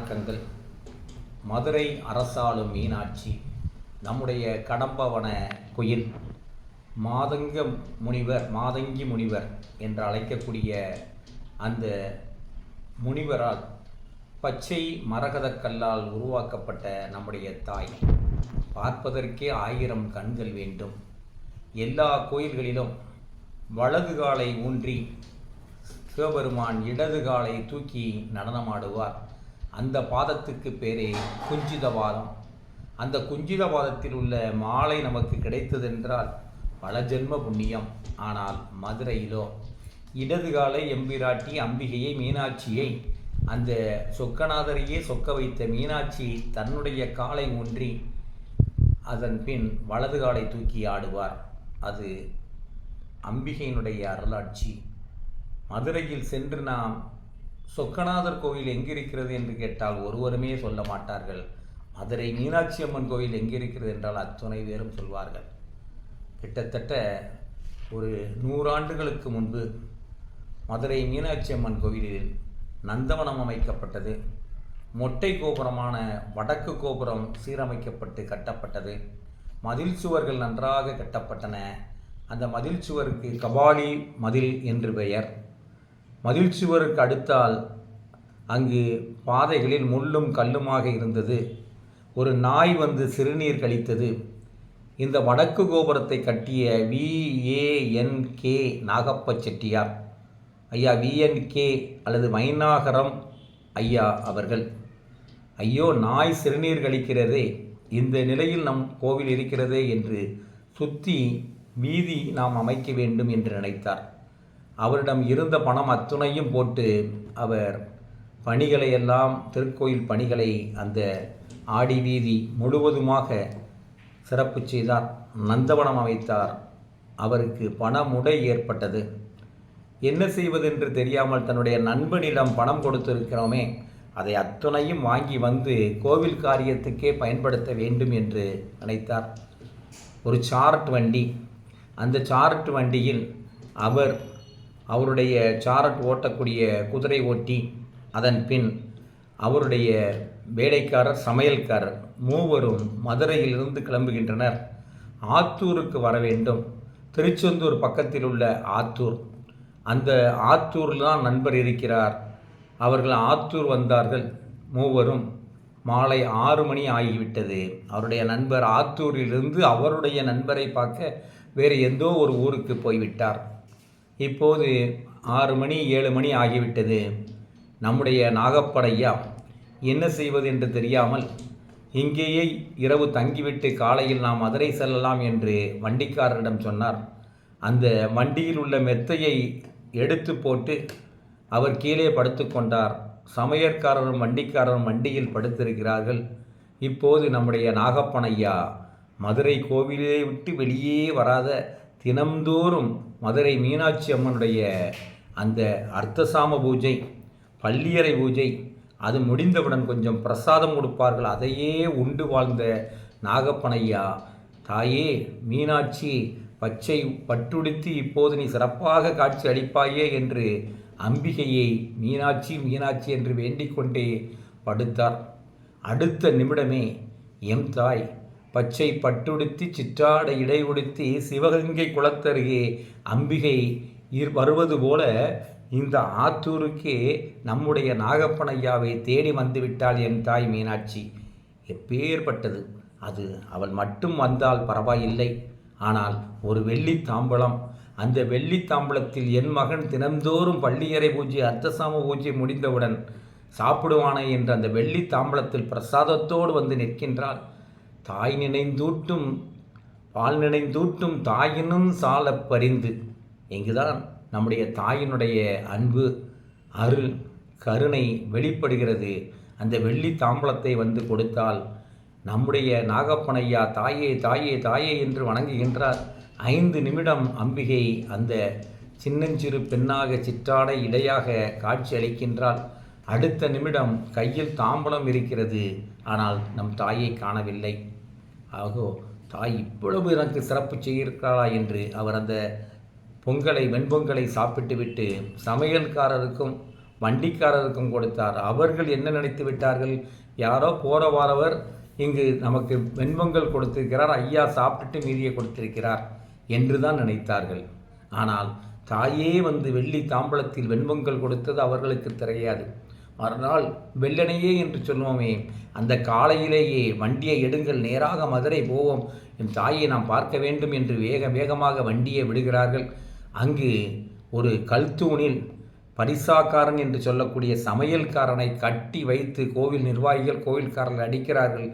வணக்கங்கள். மதுரை அரசாளும் மீனாட்சி நம்முடைய கடம்பவன குயில் மாதங்கி முனிவர் என்று அழைக்கக்கூடிய அந்த முனிவரால் பச்சை மரகதக் கல்லால் உருவாக்கப்பட்ட நம்முடைய தாய் பார்ப்பதற்கே 1000 கண்கள் வேண்டும். எல்லா கோயில்களிலும் வலது காலை ஊன்றி சிவபெருமான் இடது காலை தூக்கி நடனமாடுவார். அந்த பாதத்துக்கு பேரே குஞ்சிதபாதம். அந்த குஞ்சிதபாதத்தில் உள்ள மாலை நமக்கு கிடைத்ததென்றால் பல ஜென்ம புண்ணியம். ஆனால் மதுரையிலோ இடது காலை எம்பிராட்டி அம்பிகையை மீனாட்சியை அந்த சொக்கநாதரையே சொக்க வைத்த மீனாட்சி தன்னுடைய காலை ஊன்றி அதன் பின் வலது காலை தூக்கி ஆடுவார். அது அம்பிகையினுடைய அருளாட்சி. மதுரையில் சென்று நாம் சொக்கநாதர் கோவில் எங்கிருக்கிறது என்று கேட்டால் ஒருவருமே சொல்ல மாட்டார்கள். மதுரை மீனாட்சி அம்மன் கோவில் எங்கிருக்கிறது என்றால் அத்துணை பேரும் சொல்வார்கள். கிட்டத்தட்ட ஒரு 100 ஆண்டுகளுக்கு முன்பு மதுரை மீனாட்சி அம்மன் கோவிலில் நந்தவனம் அமைக்கப்பட்டது. மொட்டை கோபுரமான வடக்கு கோபுரம் சீரமைக்கப்பட்டு கட்டப்பட்டது. மதில் சுவர்கள் நன்றாக கட்டப்பட்டன. அந்த மதில் சுவருக்கு கபாலி மதில் என்று பெயர். மதில் சுவருக்கு அடுத்தால் அங்கு பாதைகளில் முள்ளும் கல்லுமாக இருந்தது. ஒரு நாய் வந்து சிறுநீர் கழித்தது. இந்த வடக்கு கோபுரத்தை கட்டிய VANK நாகப்ப செட்டியார் ஐயா, VNK அல்லது மைனாகரம் ஐயா அவர்கள், ஐயோ நாய் சிறுநீர் கழிக்கிறதே, இந்த நிலையில் நம் கோவில் இருக்கிறதே என்று சுற்றி வீதி நாம் அமைக்க வேண்டும் என்று நினைத்தார். அவரிடம் இருந்த பணம் அத்துணையும் போட்டு அவர் பணிகளை எல்லாம் திருக்கோயில் பணிகளை அந்த ஆடி வீதி முழுவதுமாக சிறப்பு செய்தார். நந்தவனம் அமைத்தார். அவருக்கு பணமுடை ஏற்பட்டது. என்ன செய்வதென்று தெரியாமல் தன்னுடைய நண்பனிடம் பணம் கொடுத்திருக்கிறோமே, அதை அத்துணையும் வாங்கி வந்து கோவில் காரியத்துக்கே பயன்படுத்த வேண்டும் என்று நினைத்தார். ஒரு சாரட் வண்டி, அந்த சாரட் வண்டியில் அவருடைய சாரட் ஓட்டக்கூடிய குதிரை ஓட்டி, அதன் பின் அவருடைய வேலைக்காரர் சமையல்காரர் மூவரும் மதுரையிலிருந்து கிளம்புகின்றனர். ஆத்தூருக்கு வர வேண்டும். திருச்செந்தூர் பக்கத்தில் உள்ள ஆத்தூர், அந்த ஆத்தூரில் தான் நண்பர் இருக்கிறார். அவர்கள் ஆத்தூர் வந்தார்கள். மூவரும் மாலை 6 மணி ஆகிவிட்டது. அவருடைய நண்பர் ஆத்தூரிலிருந்து அவருடைய நண்பரை பார்க்க வேறு எந்தோ ஒரு ஊருக்கு போய்விட்டார். இப்போது 6 மணி 7 மணி ஆகிவிட்டது. நம்முடைய நாகப்படையா என்ன செய்வது என்று தெரியாமல் இங்கேயே இரவு தங்கிவிட்டு காலையில் நாம் மதுரை செல்லலாம் என்று வண்டிக்காரரிடம் சொன்னார். அந்த வண்டியில் உள்ள மெத்தையை எடுத்து போட்டு அவர் கீழே படுத்து கொண்டார். சமையற்காரரும் வண்டிக்காரரும் வண்டியில் படுத்திருக்கிறார்கள். இப்போது நம்முடைய நாகப்பனையா மதுரை கோவிலை விட்டு வெளியே வராத, தினம்தோறும் மதுரை மீனாட்சி அம்மனுடைய அந்த அர்த்தசாம பூஜை, பள்ளியறை பூஜை, அது முடிந்தவுடன் கொஞ்சம் பிரசாதம் கொடுப்பார்கள். அதையே உண்டு வாழ்ந்த நாகப்பனையா, தாயே மீனாட்சி பச்சை பட்டுடுத்தி இப்போது நீ சிறப்பாக காட்சி அளிப்பாயே என்று அம்பிகையை மீனாட்சி மீனாட்சி என்று வேண்டிக் கொண்டே படுத்தார். அடுத்த நிமிடமே எம் தாய் பச்சை பட்டுடுத்தி சிற்றாடை இடை உடுத்தி சிவகங்கை குளத்தருகே அம்பிகை வருவது போல இந்த ஆத்தூருக்கே நம்முடைய நாகப்பனையாவை தேடி வந்துவிட்டாள் என் தாய் மீனாட்சி. எப்பேற்பட்டது அது! அவள் மட்டும் வந்தால் பரவாயில்லை. ஆனால் ஒரு வெள்ளி தாம்பலம், அந்த வெள்ளி தாம்பலத்தில் என் மகன் தினந்தோறும் பள்ளியறை பூஜை அர்த்தசாம பூஜை முடிந்தவுடன் சாப்பிடுவானே என்று அந்த வெள்ளி தாம்பலத்தில் பிரசாதத்தோடு வந்து நிற்கின்றாள். தாய் நினைந்தூட்டும் பால் நினைந்தூட்டும் தாயினும் சால பரிந்து. இங்குதான் நம்முடைய தாயினுடைய அன்பு, அருள், கருணை வெளிப்படுகிறது. அந்த வெள்ளி தாம்பலத்தை வந்து கொடுத்தால் நம்முடைய நாகப்பனையா தாயே தாயே தாயே என்று வணங்குகின்றார். 5 நிமிடம் அம்பிகை அந்த சின்னஞ்சிறு பெண்ணாக சிற்றாடை இடையாக காட்சி அளிக்கின்றாள். அடுத்த நிமிடம் கையில் தாம்பலம் இருக்கிறது. ஆனால் நம் தாயை காணவில்லை. ஆகோ, தாய் இவ்வளவு எனக்கு சிறப்பு செய்திருக்கிறாளா என்று அவர் அந்த வெண்பொங்கலை சாப்பிட்டு விட்டு சமையல்காரருக்கும் வண்டிக்காரருக்கும் கொடுத்தார். அவர்கள் என்ன நினைத்து விட்டார்கள், யாரோ போற வாரவர் இங்கு நமக்கு வெண்பொங்கல் கொடுத்திருக்கிறார், ஐயா சாப்பிட்டுட்டு மீதியை கொடுத்திருக்கிறார் என்று தான் நினைத்தார்கள். ஆனால் தாயே வந்து வெள்ளி தாம்பலத்தில் வெண்பொங்கல் கொடுத்தது அவர்களுக்கு தெரியாது. மறுநாள் வெள்ளனையே என்று சொல்லுவோமே, அந்த காலையிலேயே வண்டியை எடுங்கள், நேராக மதுரை போவோம், என் தாயை நாம் பார்க்க வேண்டும் என்று வேகமாக வண்டியை விடுகிறார்கள். அங்கு ஒரு கல்தூணில் பரிசாக்காரன் என்று சொல்லக்கூடிய சமையல்காரனை கட்டி வைத்து கோவில் நிர்வாகிகள் கோவில்காரர்கள் அடிக்கிறார்கள்.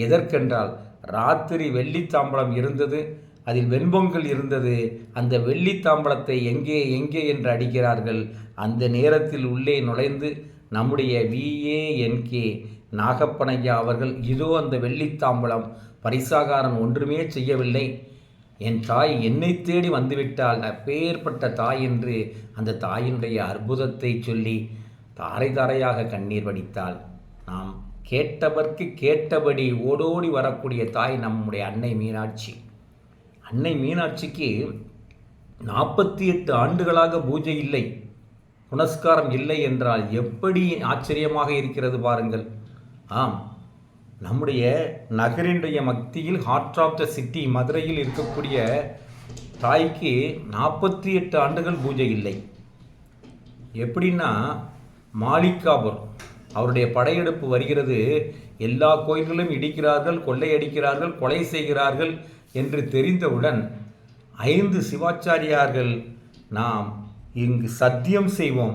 எதற்கென்றால் ராத்திரி வெள்ளித்தாம்பலம் இருந்தது, அதில் வெண்பொங்கல் இருந்தது. அந்த வெள்ளித்தாம்பலத்தை எங்கே எங்கே என்று அடிக்கிறார்கள். அந்த நேரத்தில் உள்ளே நுழைந்து நம்முடைய VANK நாகப்பனையா அவர்கள், இதோ அந்த வெள்ளித்தாம்பலம், பரிசாகாரன் ஒன்றுமே செய்யவில்லை, என் தாய் என்னை தேடி வந்துவிட்டால், அப்பேற்பட்ட தாய் என்று அந்த தாயினுடைய அற்புதத்தை சொல்லி தாரை தாரையாக கண்ணீர் வடித்தாள். நாம் கேட்டவர்க்கு கேட்டபடி ஓடோடி வரக்கூடிய தாய் நம்முடைய அன்னை மீனாட்சி. அன்னை மீனாட்சிக்கு 48 ஆண்டுகளாக பூஜை இல்லை, புனஸ்காரம் இல்லை என்றால் எப்படி ஆச்சரியமாக இருக்கிறது பாருங்கள். ஆம், நம்முடைய நகரினுடைய மத்தியில் ஹார்ட் ஆஃப் த சிட்டி மதுரையில் இருக்கக்கூடிய தாய்க்கு 48 ஆண்டுகள் பூஜை இல்லை. எப்படின்னா, மாலிகாபுர் அவருடைய படையெடுப்பு வருகிறது, எல்லா கோயில்களும் இடிக்கிறார்கள், கொள்ளையடிக்கிறார்கள், கொலை செய்கிறார்கள் என்று தெரிந்தவுடன் 5 சிவாச்சாரியார்கள், நாம் இங்கு சத்தியம் செய்வோம்,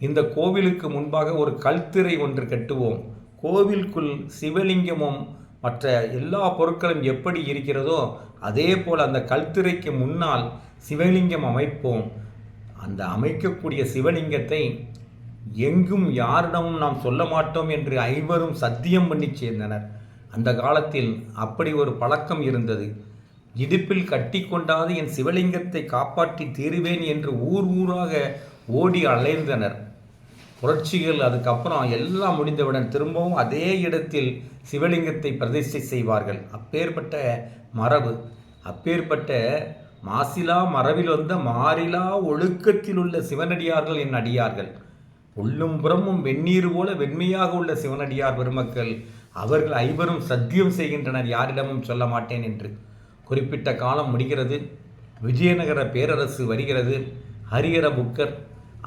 இந்த கோவிலுக்கு முன்பாக ஒரு கல்திரை ஒன்று கட்டுவோம், கோவிலுக்குள் சிவலிங்கமும் மற்ற எல்லா பொருட்களும் எப்படி இருக்கிறதோ அதே போல் அந்த கல்திரைக்கு முன்னால் சிவலிங்கம் அமைப்போம். அந்த அமைக்கக்கூடிய சிவலிங்கத்தை எங்கும் யாரிடமும் நாம் சொல்ல மாட்டோம் என்று 5 சத்தியம் பண்ணி சேர்ந்தனர். அந்த காலத்தில் அப்படி ஒரு பழக்கம் இருந்தது. இடுப்பில் கட்டி கொண்டாது என் சிவலிங்கத்தை காப்பாற்றி தீருவேன் என்று ஊராக ஓடி அலைந்தனர். புரட்சிகள் அதுக்கப்புறம் எல்லாம் முடிந்தவுடன் திரும்பவும் அதே இடத்தில் சிவலிங்கத்தை பிரதிஷ்டை செய்வார்கள். அப்பேற்பட்ட மரபு, அப்பேற்பட்ட மாசிலா மரபில் வந்த மாறிலா ஒழுக்கத்தில் உள்ள சிவனடியார்கள் என் அடியார்கள். உள்ளும் புறமும் வெந்நீர் போல வெண்மையாக உள்ள சிவனடியார் பெருமக்கள். அவர்கள் 5 சத்தியம் செய்கின்றனர், யாரிடமும் சொல்ல மாட்டேன் என்று. குறிப்பிட்ட காலம் முடிகிறது, விஜயநகர பேரரசு வருகிறது. ஹரிஹர புக்கர்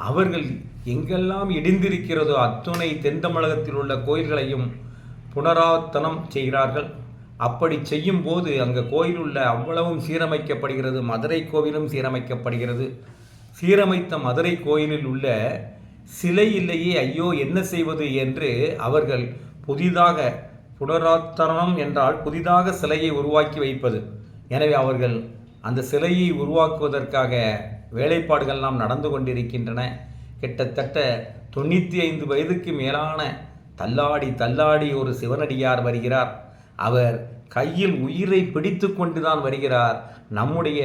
அவர்கள் எங்கெல்லாம் இடிந்திருக்கிறதோ அத்துணை தென் தமிழகத்தில் உள்ள கோயில்களையும் புனராவர்த்தனம் செய்கிறார்கள். அப்படி செய்யும் போது அங்கே கோயில் உள்ள அவ்வளவும் சீரமைக்கப்படுகிறது. மதுரை கோவிலும் சீரமைக்கப்படுகிறது. சீரமைத்த மதுரை கோயிலில் உள்ள சிலை இல்லையே, ஐயோ என்ன செய்வது என்று அவர்கள் புதிதாக, புனராவர்த்தனம் என்றால் புதிதாக சிலையை உருவாக்கி வைப்பது. எனவே அவர்கள் அந்த சிலையை உருவாக்குவதற்காக வேலைப்பாடுகள்லாம் நடந்து கொண்டிருக்கின்றன. கிட்டத்தட்ட 95 வயதுக்கு மேலான தள்ளாடி ஒரு சிவனடியார் வருகிறார். அவர் கையில் உயிரை பிடித்து கொண்டுதான் வருகிறார். நம்முடைய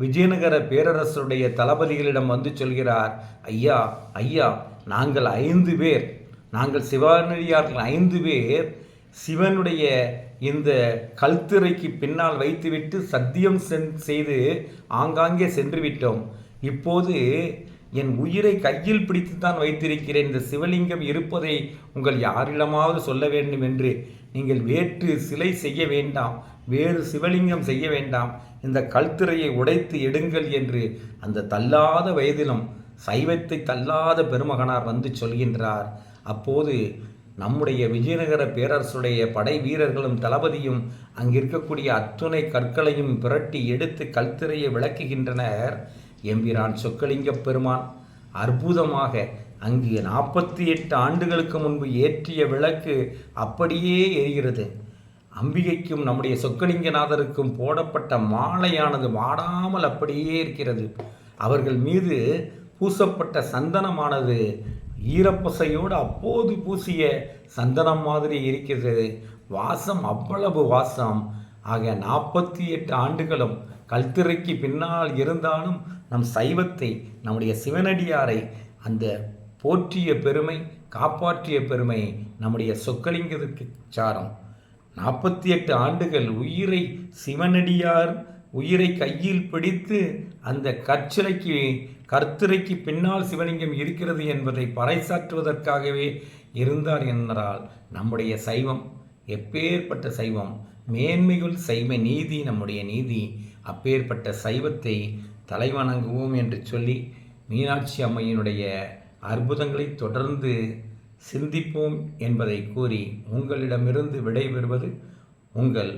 விஜயநகர பேரரசுடைய தளபதிகளிடம் வந்து சொல்கிறார், ஐயா ஐயா, நாங்கள் 5 பேர், நாங்கள் சிவனடியார்கள் 5 பேர் சிவனுடைய இந்த கல்திரைக்கு பின்னால் வைத்துவிட்டு சத்தியம் செய்து ஆங்காங்கே சென்று விட்டோம். இப்போது என் உயிரை கையில் பிடித்துத்தான் வைத்திருக்கிறேன். இந்த சிவலிங்கம் இருப்பதை உங்கள் யாரிடமாவது சொல்ல வேண்டும் என்று. நீங்கள் வேற்று சிலை செய்ய வேண்டாம், வேறு சிவலிங்கம் செய்ய வேண்டாம், இந்த கல்திரையை உடைத்து எடுங்கள் என்று அந்த தள்ளாத வயதிலும் சைவத்தை தள்ளாத பெருமகனார் வந்து சொல்கின்றார். அப்போது நம்முடைய விஜயநகர பேரரசுடைய படை வீரர்களும் தளபதியும் அங்கிருக்கக்கூடிய அத்துணை கற்களையும் புரட்டி எடுத்து கல்திரையை விளக்குகின்றனர். எம்பிரான் சொக்கலிங்க பெருமான் அற்புதமாக அங்கு 48 ஆண்டுகளுக்கு முன்பு ஏற்றிய விளக்கு அப்படியே எரிகிறது. அம்பிகைக்கும் நம்முடைய சொக்கலிங்கநாதருக்கும் போடப்பட்ட மாலையானது வாடாமல் அப்படியே இருக்கிறது. அவர்கள் மீது பூசப்பட்ட சந்தனமானது ஈரப்பசையோடு அப்போது பூசிய சந்தனம் மாதிரி இருக்கிறது. வாசம் அவ்வளவு வாசம். ஆக 48 ஆண்டுகளும் கல்திரைக்கு பின்னால் இருந்தாலும் நம் சைவத்தை, நம்முடைய சிவனடியாரை அந்த போற்றிய பெருமை, காப்பாற்றிய பெருமை நம்முடைய சொக்கலிங்கத்திற்கு சாரம். 48 ஆண்டுகள் உயிரை சிவனடியார் உயிரை கையில் பிடித்து அந்த கர்த்திரைக்கு பின்னால் சிவலிங்கம் இருக்கிறது என்பதை பறைசாற்றுவதற்காகவே இருந்தார் என்றால் நம்முடைய சைவம் எப்பேற்பட்ட சைவம், மேன்மைகள் சைவ நீதி, நம்முடைய நீதி. அப்பேற்பட்ட சைவத்தை தலைவணங்குவோம் என்று சொல்லி மீனாட்சி அம்மையினுடைய அற்புதங்களை தொடர்ந்து சிந்திப்போம் என்பதை கூறி உங்களிடமிருந்து விடைபெறுவது உங்கள்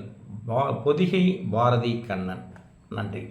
பொதிகை பாரதி கண்ணன். நன்றி.